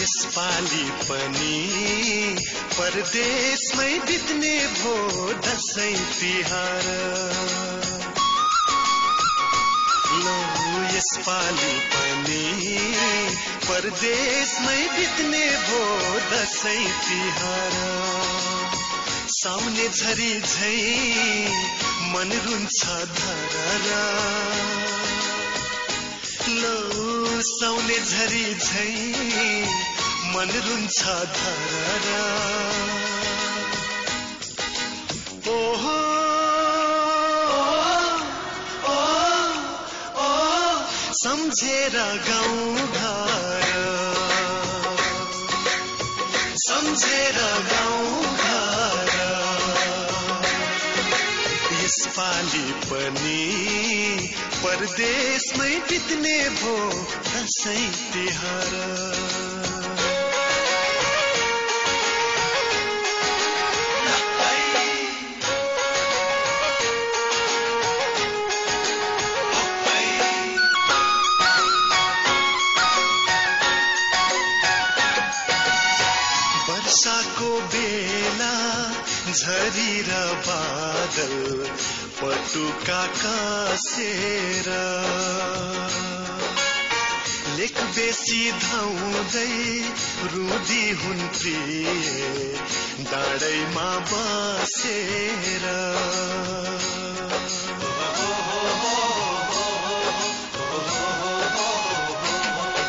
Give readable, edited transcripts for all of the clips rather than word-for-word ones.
यसपालि पनि परदेशमै बित्ने भो दशैं तिहार लौ यसपालि पनि परदेशमै बित्ने भो दशैं तिहार साउने झरी झै मन रुन्छ धररा लौ साउने झरी झै मन रुन्छ धररा ओहो सम्झेर गाउँ घर सम्झेर गाउँ घर यसपालि पनि परदेशमै बित्ने भो दशैं तिहार वर्षाको बेला झरी र बादल पटुका कासेर लेख बेसी धाउँदै रुदी हुन् प्रिय डाँडैमा बसेर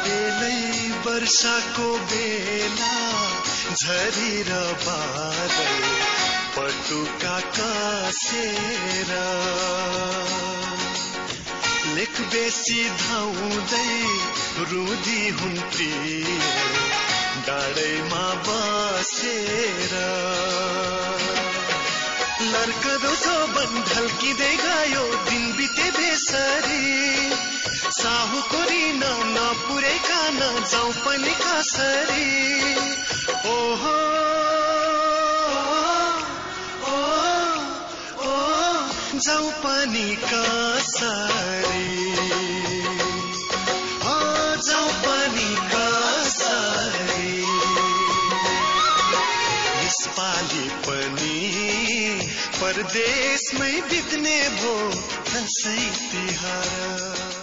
बेलै वर्षाको बेला झरी र बादल पटुका कासेर लेख बेसी धाउँदै रुदी हुन् प्रिय डाँडैमा बसेर लर्कदो सोबन ढल्किँदै गयो दिन बिते बेसरी साहुको ऋण नपुरेका नजाउँ पनि कसरी ओहो जाउँ पनि कसरी जाउँ पनि कसरी यसपालि पनि परदेशमै बित्ने भो दशैं तिहार